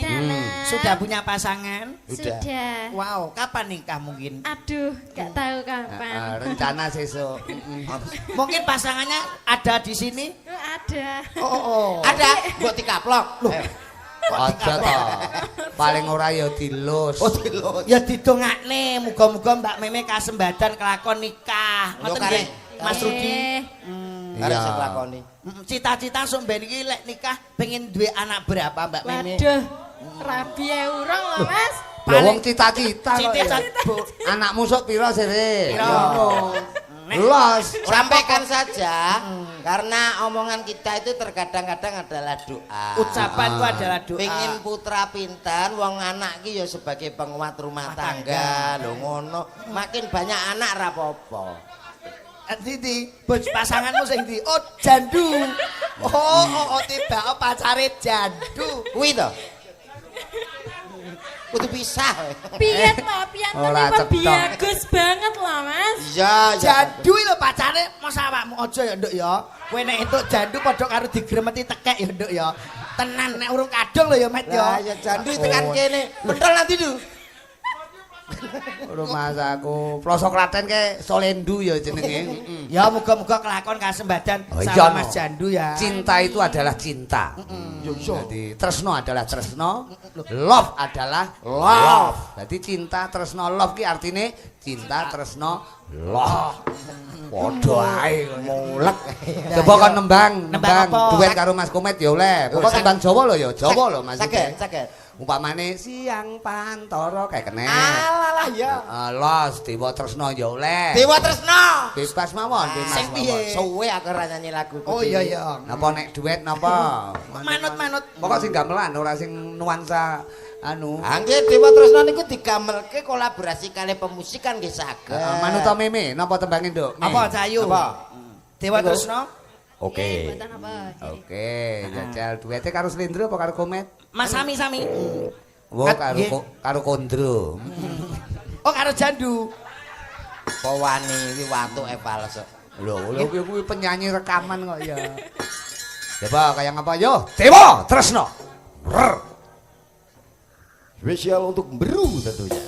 Sudah Dalam. punya pasangan? Sudah. Wow, kapan nikah mungkin? Aduh, gak tahu kapan. Rencana sesuk. Mungkin pasangannya ada di sini? Ada. Oh. Ada, mbok dikaplok. Aja to. Paling ora ya dilus. Oh, dilus. Ya didongakne, muga-muga Mbak Meme kasembadan kelakon nikah. Ngoten kare. nggih, Mas Rudi. Kare sing lakoni. Cita-cita somben iki lek nikah pengen duwe anak berapa Mbak Meme? Waduh. Rabi urang lho, Mas. Lho wong cita-cita kok. Cita-cita, Bu. Anakmu sok piro sire? Piro? Los. Sampaikan saja karena omongan kita itu terkadang-kadang adalah doa. Ucapan itu adalah doa. Pengin putra pintan, wong anak ki ya sebagai penguat rumah tangga. Lho ngono, makin banyak anak ra apa-apa. Ndi pasanganmu sing ndi? Oh, jandu. Oh, tiba pacare jandu. Kuwi to. Kudu pisah. Pian tapi bagus banget lah, Mas. Iya, Jandu lho pacare masa awakmu aja ya, Nduk ya. Kowe nek entuk jandu padha karo digremeti tekek ya, Nduk ya. Tenan nek urung kadung lho ya, Met ya. Lah ya jandu tekan kene. Pentol nanti Du. Rumah aku Plosok Klaten ke Solendu ya jenenge. Ya muga-muga kelakon kasembadan iya, sama Mas Jandu ya. Cinta itu adalah cinta. Jadi tresno adalah tresno, love adalah love. Jadi cinta, tresno, love ki artine cinta, tresno, love. Padha ae mulek. Coba kon nembang apa? duet karo Mas Komet ya oleh. Pokok nembang Jawa lho ya, Jawa lho Mas. Saged. Umpamane siang pantoro kayak kene. Alah ya. Los Dewa Tresno ya oleh. Dewa Tresno. Bebas mawon, bebas Sing piye? Suwe aku ora nyanyi lagu. Oh iya. Napa nek duet napa? Manut. Pokok sing gamelan ora sing nuansa anu. Nggih Dewa Tresno niku digamelke kolaborasi kali pemusikan nggih saged. Manut to Meme, napa tembange, Nduk? Apa Cayu? Apa? Dewa Tresno? Oke. Mboten apa. Oke, jajal duete karo Slendro apa karo Komet? Mas sami-sami. Wo karo Kondro. Oh karo Jandu. Powani iki watuke palsu. Lho kuwi penyanyi rekaman kok ya. Coba kayak apa yo? Dewa Tresno. Spesial untuk Beru tentunya.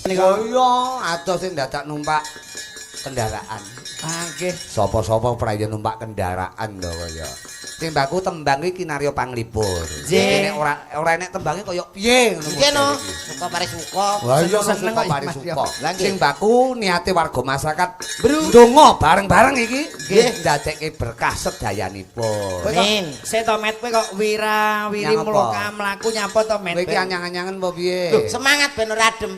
Iya, adoh sing dadak numpak kendaraan. Nggih. Sapa-sapa prayo numpak kendaraan to kaya. Sing mbakku tembang iki kinarya panglipur. Nggih. Nek ora enek tembange kaya piye ngono. Nggih no, suka pare suka. Wah iya Seneng suka kok, pare Mas, suka. Lah, nggih. Sing mbakku niate warga masyarakat ndonga bareng-bareng iki nggih ndadekke berkah sedayanipun. Kowe Amin. kok setomet kowe kok wiri Nyang apa? mloka mlaku nyapa to Met? Kowe iki anyang-anyangen apa piye? Loh, semangat ben ora adem.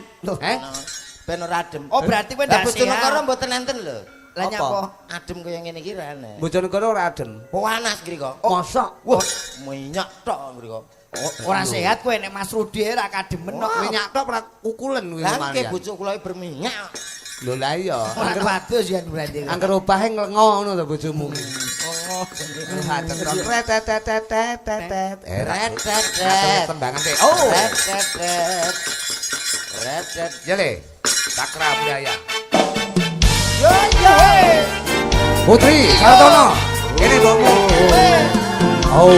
Ben ora adem. Oh berarti kowe Lah ndak Bojonegoro sehat. mboten enten lho. Lah nyapa? Adem kaya ngene iki ra ana. Bojonegoro ora adem. Panas ngriko. Mosok Wah, minyak tok ngriko. Ora sehat kowe nek Mas Rudi ra kademen kok. minyak tok ora ukulen kuwi Lah nggih malian. bojo kula berminyak. Lho lah iya. Ora wadus ya berarti. Angger obahe nglengo ngono to bojomu. Oh, Retetetetetetetet. Retetet. Tembangan teh. Oh. Retetet. Retet. Jale. Sakra budaya. Yo yo. Putri Sartono. Ini mbokmu. Oh.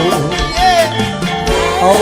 Oh.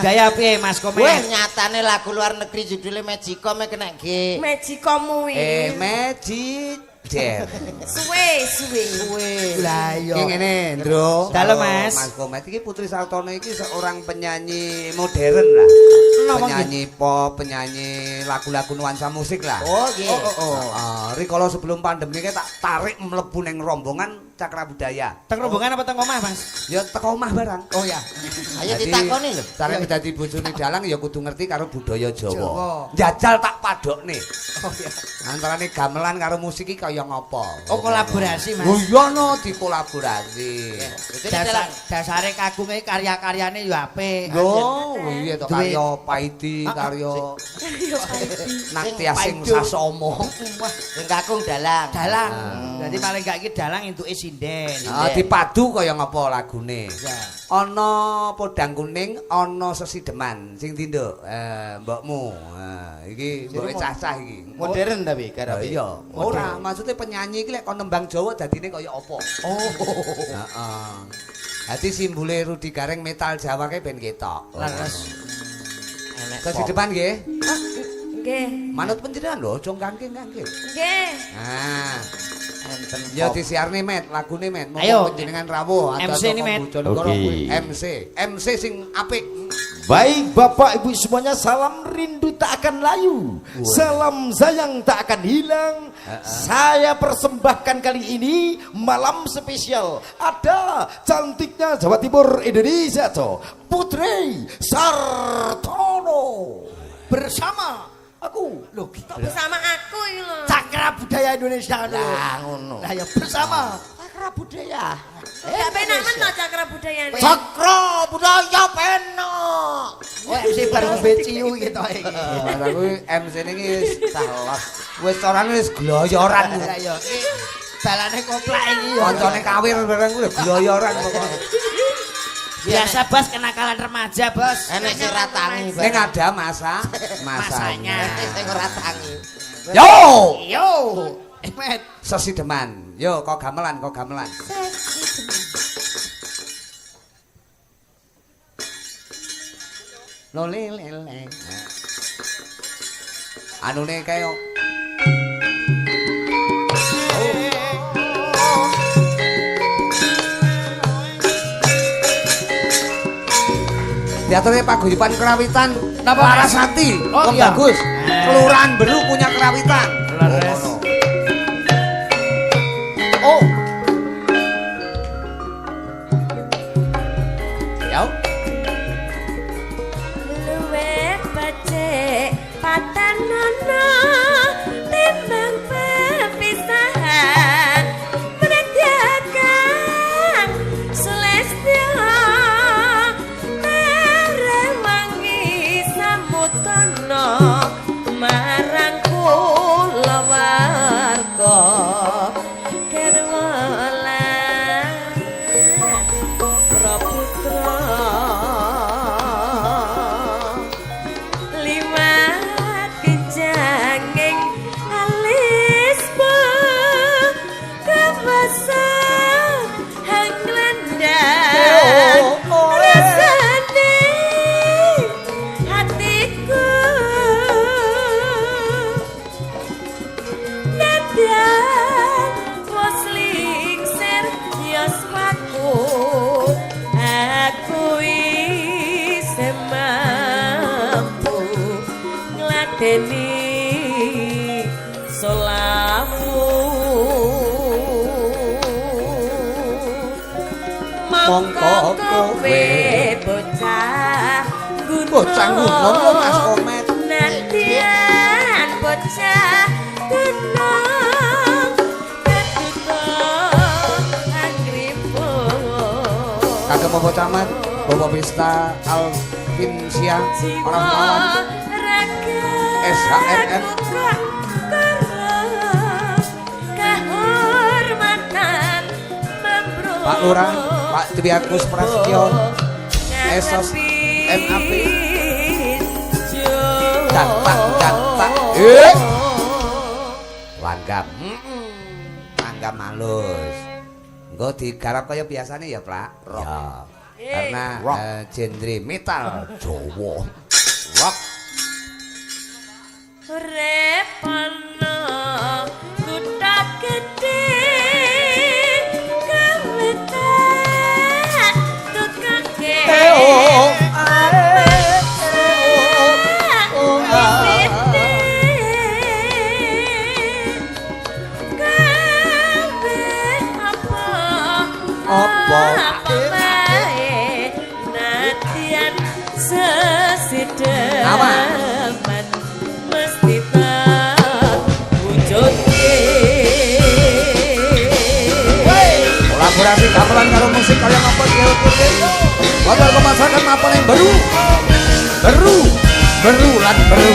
budaya piye Mas Komet? Wah, nyatane lagu luar negeri judulnya Magicom kena G. Magicom kuwi. Magic Jam. Suwe. Lah iya. Iki ngene, Ndro. Dalem, Mas. Mas Komet iki Putri Sartono iki seorang penyanyi modern lah. Penyanyi pop, penyanyi lagu-lagu nuansa musik lah. Oh, nggih. Rikala sebelum pandemi tak tarik mlebu ning rombongan Cakra Budaya. Teng rombongan apa teng omah, Mas? Ya teko omah barang. Oh ya. Ayo ditakoni lho. Cara dadi bojone dalang ya kudu ngerti karo budaya Jawa. Jawa. Njajal tak padokne. Oh ya. Antarane gamelan karo musik iki kaya ngapa? Oh kolaborasi, Mas. Oh iya no dikolaborasi. Dasare kagunge karya-karyane yo apik. Yo, iya to karya Paidi, karya Naktia Sing Sasama. Sing kakung dalang. Dalang. Dadi paling gak iki dalang entuke sinden. Dipadu kaya ngapa lagune. Ya. Ana podang kuning, ana sesideman. Sing ndi, Nduk? Mbokmu. Iki mboke cacah iki. Modern tapi karo Iya. Ora, maksudnya penyanyi iki lek kon nembang Jawa dadine kaya apa? Oh. Heeh. Dadi simbole Rudi Gareng metal Jawa kae ben ketok. Leres. Sesideman nggih. Nggih. Manut panjenengan lho, aja kangking-kangking. Nggih. Nah, Enten ya disiarne Met, lagune Met. Ayo. Panjenengan rawuh MC ini, Met. Oke. MC sing apik. Baik Bapak Ibu semuanya, salam rindu tak akan layu, salam sayang tak akan hilang. Saya persembahkan kali ini malam spesial. Ada cantiknya Jawa Timur Indonesia, Putri Sartono bersama aku. Loh, Kok bersama aku iki lho. Cakra Budaya Indonesia lho. Lah ngono. Lah ya bersama. Cakra budaya. Gak penak men to Cakra Budaya ini. Cakra budaya penak. Oh MC bareng beciu gitu iki. Ora kuwi MC niki wis salah. Wis orane wis gloyoran. Lah ya iki balane koplak iki ya. Kancane kawir bareng kuwi gloyoran pokoke. Biasa Bos kenakalan remaja, Bos. Enek sing ratangi. Ning ada masanya. Sing ora tangi. Yo! Yo. Met. Sesideman. Yo, kok gamelan. Lo le. Anune kaya Teaternya Paguyuban Kerawitan Napa, Mas? Larasati. Oh, iya. Bagus. Kelurahan Beru punya kerawitan. Leres. Oh. Yo. Luwih becik patanono timbang pepisahan menegakkan selestya terewangi samutono marang kula warga kerwalan praputra liwat kenjanging alismu kebasa hanglendang rasane hatiku nadyan was lingsir yasmaku aku isih mampu ngladeni solamu Mongko kowe bocah Bocah gunung lho, Mas Komet. Nadyan bocah gunung ketuto angripo Kagem Bapak Camat, Bapak Pista Alvin Siang, orang lawan SHMM. kehormatan Pak Lurah, Pak Triakus Prasetyo, Esos MAP. Jantak. Langgam. Langgam halus. Engko digarap kaya biasane ya, Plak. Ya. Karena genre metal Jawa. Rock. Repana kutha gedhe kawetan tukake Apa? Natian sesideman Aman. mesti tak wujudke. Kolaborasi gamelan karo musik kaya ngapa diukur-ukur. Bakal kemasakan apa yang baru. Beru lan beru.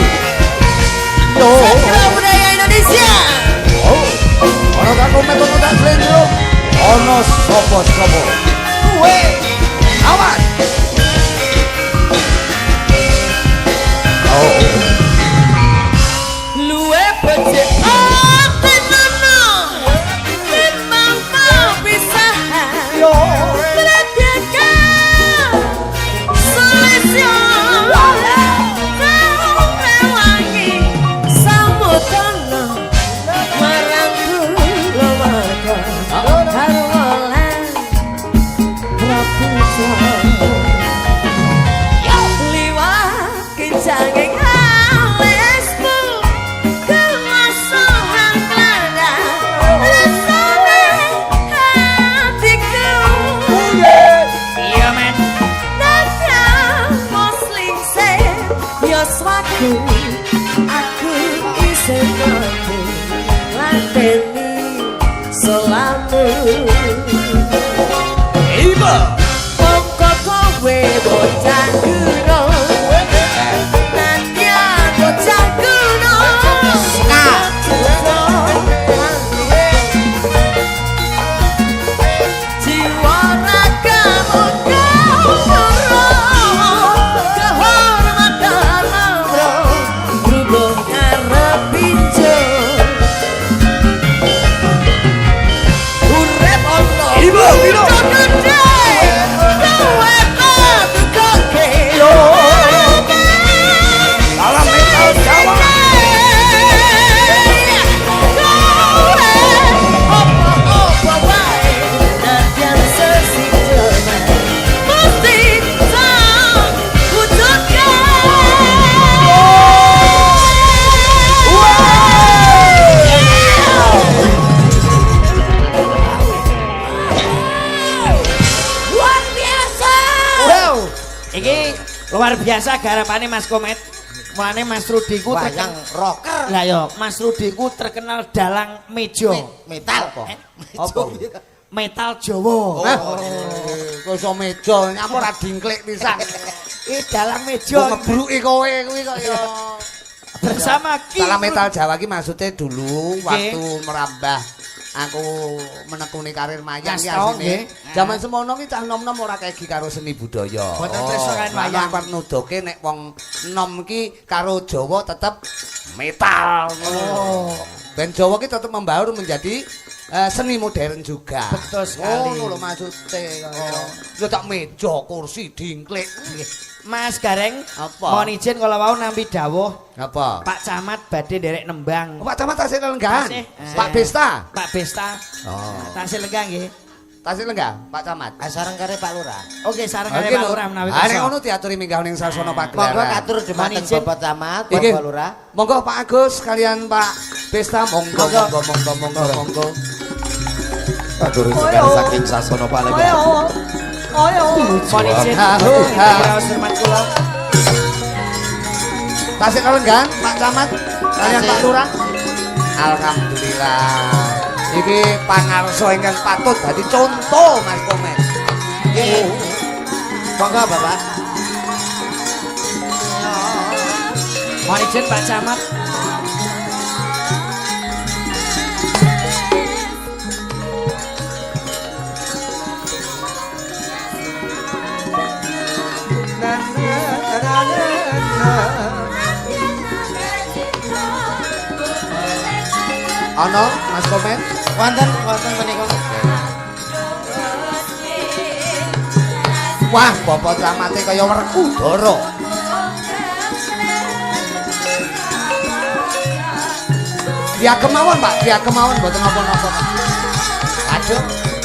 Yo. Sastra budaya Indonesia. Oh. Ono tak komen ono tak slendro. Ono sopo-sopo. Kuwe. Awas. Oh. Luwe becik ati nono memang mau bisa Yo. beradakan solusi mau mewangi samudana marang kulawarga karulan Prapuja liwat kencanging alismu kemasohan melanda rasane hatiku iya men nang moslingse yo swaku aku bisa ngerti lateni selamu Iba. mongko kowe bocah kuno Nadia bocah kuno jiwa ragamu kehormatan berhubung arep pinjol urip ono Ibu, Ibu. gede kowe tukake Salam metal Jawa. Apa-apa wae nadyan sesideman mesti tak luar biasa. Wow, iki luar biasa garapane Mas Komet. Mulane Mas Rudi ku Wayang rocker Lah yo, Mas Rudi ku terkenal dalang meja. metal apa? Apa? Metal Jawa. Kok iso meja nyapa ora dingklik pisan. Iki dalang Yo meja ngebruki kowe kuwi kok ya. bersama Ki. Salah metal Jawa ki maksudnya dulu Nggih. waktu merambah aku menekuni karir mayang ki Kasta, asline. nggih. Zaman semono ki cah nom-nom ora kegi karo seni budaya. Boten tresno kan wayang. Aku nuduhke nek wong nom ki karo Jawa tetep metal ngono. Ben Jawa ki tetep membaur menjadi seni modern juga. Betul sekali. Oh, lho maksudnya. Yo tak meja, kursi, dingklik. Mas Gareng, Apa? mohon izin kalau mau nampi dawuh Apa? Pak Camat badhe derek nembang. Pak Camat tasih lenggan. Tasih. Pak Besta. Pak Besta. Oh. Tasih lenggang nggih. Tasih lenggan, Pak Camat. Sareng kare Pak Lurah. Oke, sareng Oke, kare Pak lho. Lurah menawi Ah, nek kersa. ngono diaturi minggah ning sasana Monggo pagelaran. katur dumateng Izin. Bapak Camat, Iki. Bapak Lurah. Monggo Pak Agus kalian Pak Besta monggo monggo. Atur sekali saking sasana Palembang. Mohon izin. Halo, halo. Raos hormat kula. Tasih lenggan Pak Camat kalian Tasih. Pak Lurah. Alhamdulillah. Iki pangarsa ingkang patut dadi contoh Mas Komet. Nggih. Monggo Bapak. Mohon izin Pak Camat. Ono Mas Komet. Wonten menika. Wah, Bapak Camate kaya Werkudara. Dia kemauan, Pak, dia kemauan mboten napa-napa. Aduh.